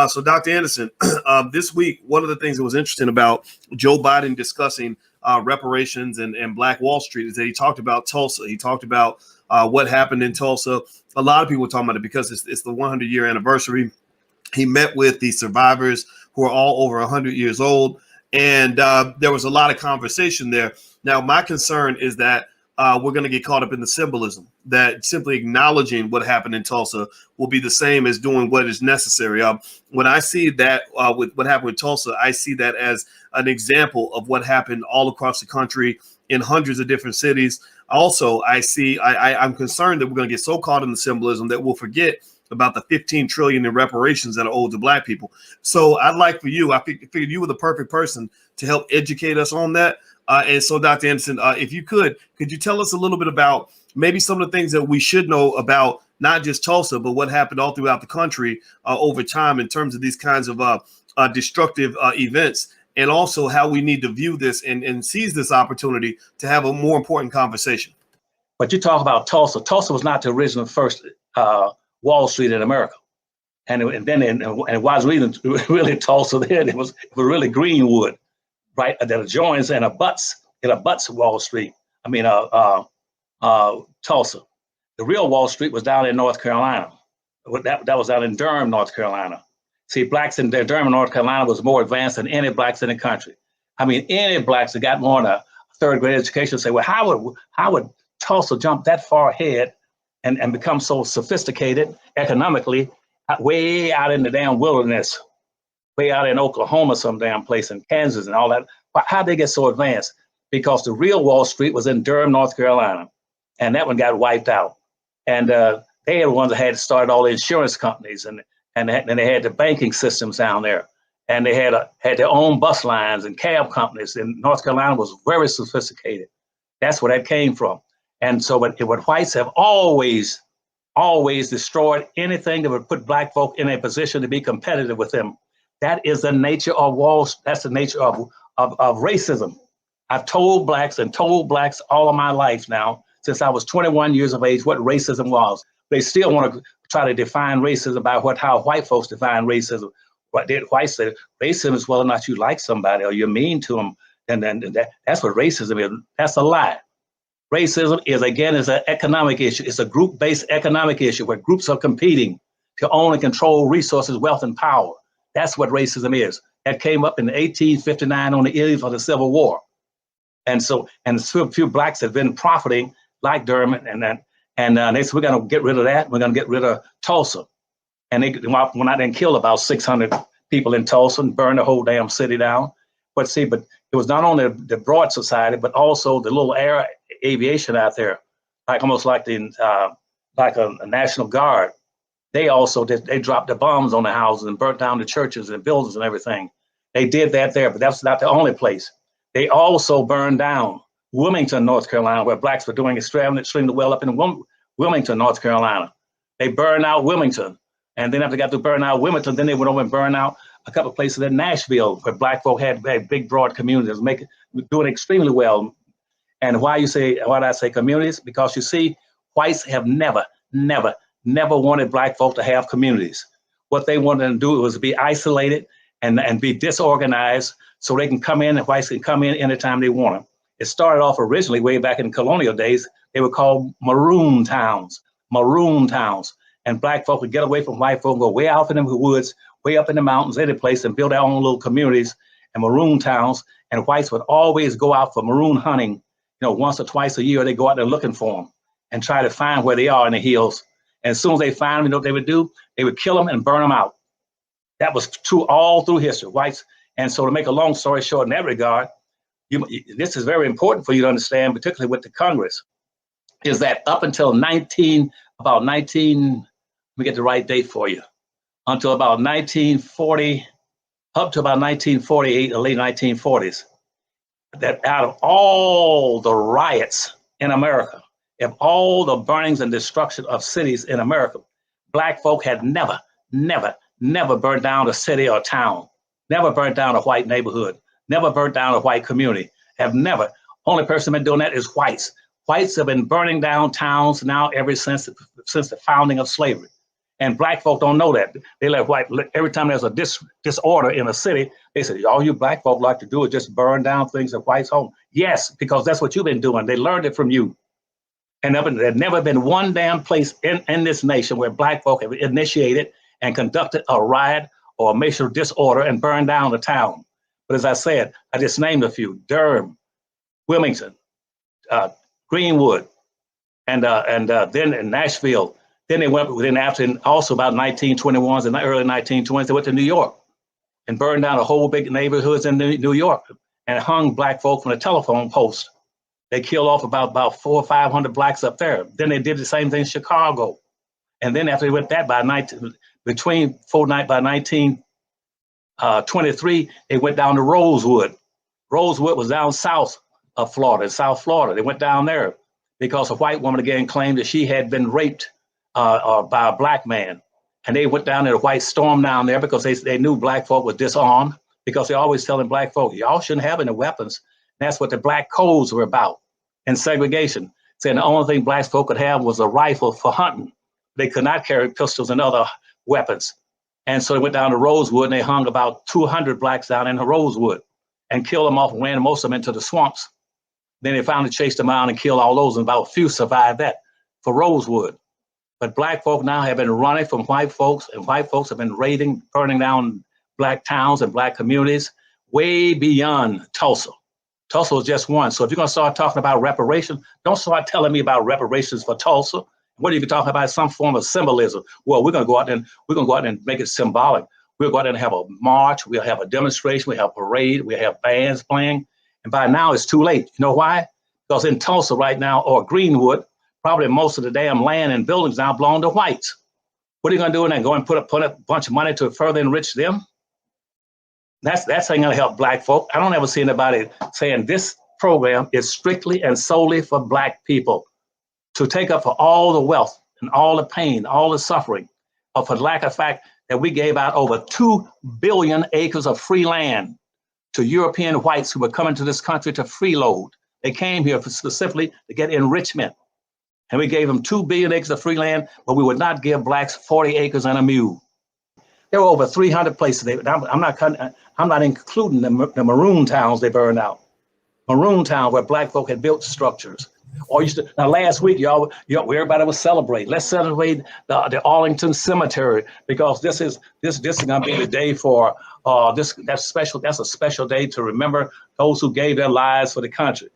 So Dr. Anderson, this week, one of the things that was interesting about Joe Biden discussing reparations and Black Wall Street is that he talked about Tulsa. He talked about what happened in Tulsa. A lot of people are talking about it because it's the 100-year anniversary. He met with the survivors who are all over 100 years old. And there was a lot of conversation there. Now, my concern is that we're going to get caught up in the symbolism, that simply acknowledging what happened in Tulsa will be the same as doing what is necessary. When I see that with what happened with Tulsa, I see that as an example of what happened all across the country in hundreds of different cities. Also, I'm concerned that we're going to get so caught in the symbolism that we'll forget about the 15 trillion in reparations that are owed to Black people. So I'd like for you, I figured you were the perfect person to help educate us on that. And so, Dr. Anderson, if you could you tell us a little bit about maybe some of the things that we should know about not just Tulsa, but what happened all throughout the country over time in terms of these kinds of destructive events, and also how we need to view this and seize this opportunity to have a more important conversation. But you talk about Tulsa. Tulsa was not the original first Wall Street in America. And it wasn't really Tulsa then. It was really Greenwood, right, that adjoins and abuts Wall Street. I mean, Tulsa. The real Wall Street was down in North Carolina. That was down in Durham, North Carolina. See, Blacks in Durham, North Carolina was more advanced than any Blacks in the country. I mean, any Blacks that got more than a third grade education say, well, how would Tulsa jump that far ahead and become so sophisticated economically way out in the damn wilderness, way out in Oklahoma, some damn place, in Kansas and all that? How'd they get so advanced? Because the real Wall Street was in Durham, North Carolina, and that one got wiped out. And they are the ones that had started all the insurance companies, and they had the banking systems down there, and they had their own bus lines and cab companies. And North Carolina was very sophisticated. That's where that came from. And so what whites have always destroyed anything that would put Black folk in a position to be competitive with them. That is the nature of that's the nature of racism. I've told Blacks all of my life now, since I was 21 years of age, what racism was. They still want to try to define racism by how white folks define racism. What whites say, racism is whether or not you like somebody or you're mean to them, and that's what racism is. That's a lie. Racism is an economic issue. It's a group-based economic issue where groups are competing to own and control resources, wealth, and power. That's what racism is. That came up in 1859 on the eve of the Civil War. And a few Blacks have been profiting like Durham, and they said, we're going to get rid of that. We're going to get rid of Tulsa. And they went out and killed about 600 people in Tulsa and burned the whole damn city down. But it was not only the broad society, but also the little air aviation out there, almost like a National Guard. They also they dropped the bombs on the houses and burnt down the churches and buildings and everything. They did that there, but that's not the only place. They also burned down Wilmington, North Carolina, where Blacks were doing extremely well up in Wilmington, North Carolina. They burned out Wilmington. And then after they got to burn out Wilmington, then they went over and burned out a couple of places in Nashville where Black folk had big, broad communities, doing extremely well. And why do I say communities? Because you see, whites have never wanted Black folk to have communities. What they wanted to do was be isolated and be disorganized so they can come in, and whites can come in anytime they want them. It started off originally way back in colonial days. They were called maroon towns. And Black folk would get away from white folk, go way out in the woods, way up in the mountains, any place, and build their own little communities and maroon towns. And whites would always go out for maroon hunting. Once or twice a year, they go out there looking for them and try to find where they are in the hills. And as soon as they find them, you know what they would do? They would kill them and burn them out. That was true all through history, whites. And so to make a long story short in that regard, this is very important for you to understand, particularly with the Congress, is that up until let me get the right date for you, until about 1940, up to about 1948, the late 1940s, that out of all the riots in America, of all the burnings and destruction of cities in America, Black folk had never burned down a city or town, never burnt down a white neighborhood, never burnt down a white community, have never. Only person been doing that is whites. Whites have been burning down towns now ever since the founding of slavery. And black folk don't know that. They let white, every time there's a disorder in a city, they say, all you black folk like to do is just burn down things at white's home. Yes, because that's what you've been doing. They learned it from you. And there's never been one damn place in this nation where black folk have initiated and conducted a riot or a major disorder and burned down the town. But as I said, I just named a few: Durham, Wilmington, Greenwood, and then in Nashville. Then they went within after, and also about 1921s and the early 1920s, they went to New York and burned down a whole big neighborhoods in New York and hung black folk from the telephone post. They killed off about 400 or 500 blacks up there. Then they did the same thing in Chicago. And then after they went that by 1923, they went down to Rosewood. Rosewood was down south of Florida, South Florida. They went down there because a white woman again claimed that she had been raped by a black man. And they went down there, the whites stormed down there because they knew black folk were disarmed, because they're always telling black folk, y'all shouldn't have any weapons. And that's what the black codes were about, and segregation, saying the only thing black folk could have was a rifle for hunting. They could not carry pistols and other weapons. And so they went down to Rosewood and they hung about 200 blacks down in the Rosewood and killed them off and ran most of them into the swamps. Then they finally chased them out and killed all those, and about a few survived that for Rosewood. But black folk now have been running from white folks, and white folks have been raiding, burning down black towns and black communities way beyond Tulsa. Tulsa was just one. So if you're gonna start talking about reparations, don't start telling me about reparations for Tulsa. What are you talking about? Some form of symbolism. Well, we're gonna go out and make it symbolic. We'll go out and have a march, we'll have a demonstration, we'll have a parade, we'll have bands playing. And by now it's too late. You know why? Because in Tulsa right now, or Greenwood, probably most of the damn land and buildings now belong to whites. What are you gonna do then? Go and put a bunch of money to further enrich them? That's ain't gonna help black folk. I don't ever see anybody saying this program is strictly and solely for black people to take up for all the wealth and all the pain, all the suffering, or for the lack of fact that we gave out over 2 billion acres of free land to European whites who were coming to this country to freeload. They came here specifically to get enrichment. And we gave them 2 billion acres of free land, but we would not give blacks 40 acres and a mule. There were over 300 places. I'm not including the maroon towns they burned out. Maroon town where black folk had built structures. Now last week, everybody was celebrating. Let's celebrate the Arlington Cemetery, because this is gonna be the day for that's a special day to remember those who gave their lives for the country.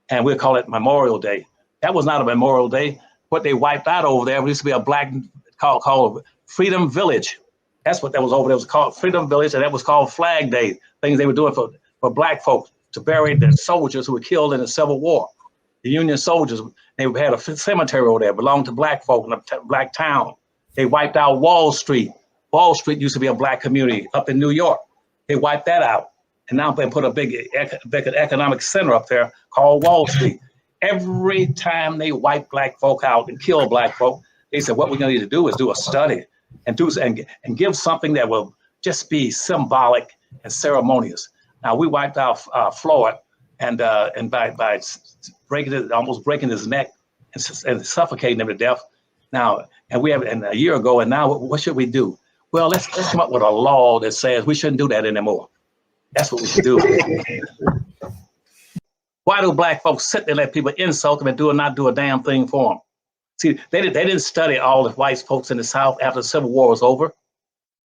And we'll call it Memorial Day. That was not a Memorial Day. What they wiped out over there used to be a black called Freedom Village. That's what that was over there. It was called Freedom Village, and that was called Flag Day. Things they were doing for black folks to bury the soldiers who were killed in the Civil War. The Union soldiers, they had a cemetery over there, belonged to black folk in a black town. They wiped out Wall Street. Wall Street used to be a black community up in New York. They wiped that out. And now they put a big economic center up there called Wall Street. Every time they wipe black folk out and kill black folk, they said, what we're gonna need to do is do a study and give something that will just be symbolic and ceremonious. Now we wiped out Floyd, and by almost breaking his neck and suffocating him to death. Now, and we have a year ago, and now what should we do? Well, let's come up with a law that says we shouldn't do that anymore. That's what we should do. Why do black folks sit there and let people insult them and not do a damn thing for them? See, they didn't study all the white folks in the South after the Civil War was over.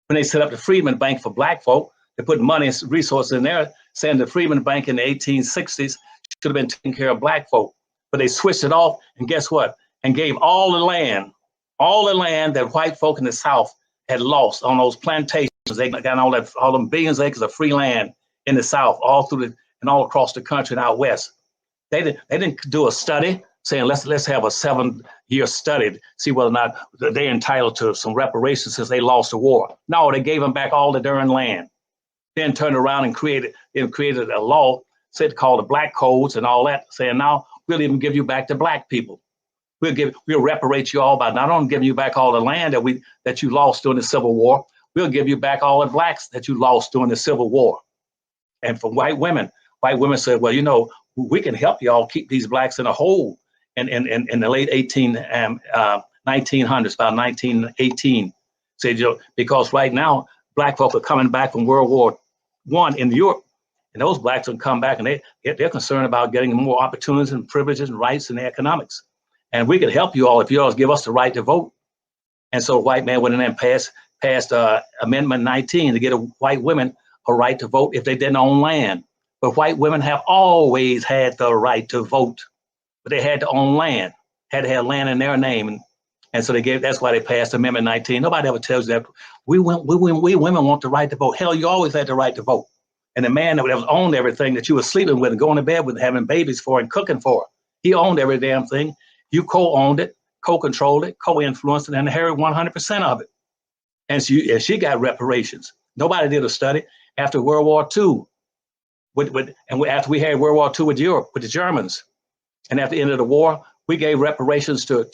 When they set up the Freedmen Bank for black folk, they put money and resources in there, saying the Freedmen Bank in the 1860s should have been taking care of black folk. But they switched it off, and guess what? And gave all the land that white folk in the South had lost on those plantations. They got all them billions of acres of free land in the South, all across the country and out west. They didn't do a study saying let's have a 7-year study to see whether or not they're entitled to some reparations since they lost the war. No, they gave them back all the darn land. Then turned around and created a law called the Black Codes and all that, saying now we'll even give you back to black people. We'll reparate you all by not only giving you back all the land that you lost during the Civil War, we'll give you back all the blacks that you lost during the Civil War. And for white women said, well, we can help y'all keep these blacks in a hole. In the late 1900s, about 1918, See, because right now, black folk are coming back from World War I in Europe, and those blacks will come back and they're concerned about getting more opportunities and privileges and rights in the economics. And we could help you all if you all give us the right to vote. And so white man went in and passed Amendment 19 to give white women a right to vote if they didn't own land. But white women have always had the right to vote, but they had to own land, had to have land in their name. And so that's why they passed Amendment 19. Nobody ever tells you that we women want the right to vote. Hell, you always had the right to vote. And the man that was owned everything that you were sleeping with and going to bed with, having babies for and cooking for, he owned every damn thing. You co-owned it, co-controlled it, co-influenced it, and inherited 100% of it. And she got reparations. Nobody did a study after World War II. After we had World War II with Europe, with the Germans, and at the end of the war, we gave reparations to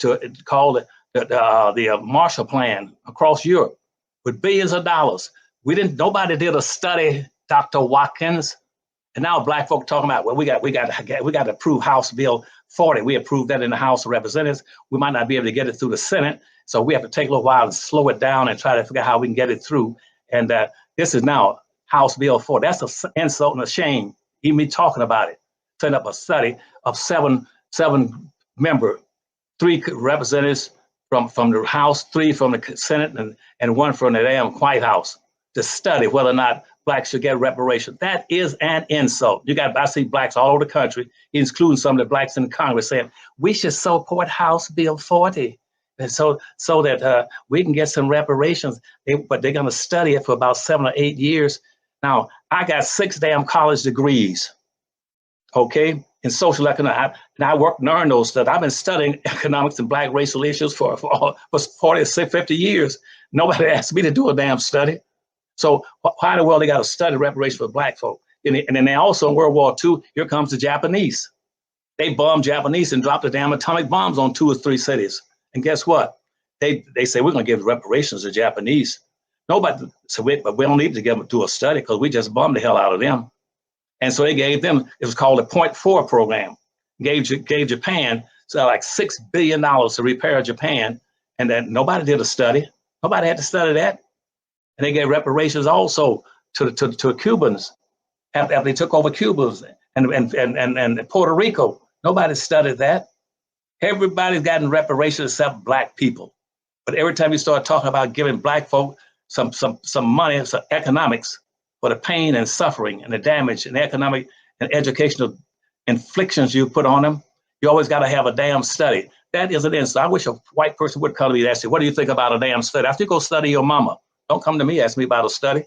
call the Marshall Plan across Europe with billions of dollars. Nobody did a study, Dr. Watkins, and now black folk talking about, well, we got to approve House Bill 40. We approved that in the House of Representatives. We might not be able to get it through the Senate, so we have to take a little while and slow it down and try to figure out how we can get it through. And this is now House Bill 40. That's an insult and a shame, even me talking about it. Set up a study of seven member, 3 representatives from the House, 3 from the Senate, and 1 from the damn White House to study whether or not blacks should get reparations. That is an insult. I see blacks all over the country, including some of the blacks in Congress, saying we should support House Bill 40, and so that we can get some reparations. But they're going to study it for about 7 or 8 years. Now, I got 6 damn college degrees, okay, in social economics, and I worked and earned those stuff. I've been studying economics and black racial issues for 40 or 50 years. Nobody asked me to do a damn study. So why in the world they got to study reparations for black folk? And then they also in World War II, here comes the Japanese. They bombed Japanese and dropped the damn atomic bombs on 2 or 3 cities. And guess what? They say we're going to give reparations to Japanese. Nobody said, but we don't need to do a study because we just bombed the hell out of them. And so they gave them, it was called a .4 program, gave Japan like $6 billion to repair Japan. And then nobody did a study. Nobody had to study that. And they gave reparations also to Cubans after they took over Cuba and Puerto Rico. Nobody studied that. Everybody's gotten reparations except black people. But every time you start talking about giving black folk some money, some economics for the pain and suffering and the damage and economic and educational inflictions you put on them, you always got to have a damn study. That is an insult. I wish a white person would come to me and ask me, what do you think about a damn study? After you go study your mama, don't come to me, ask me about a study.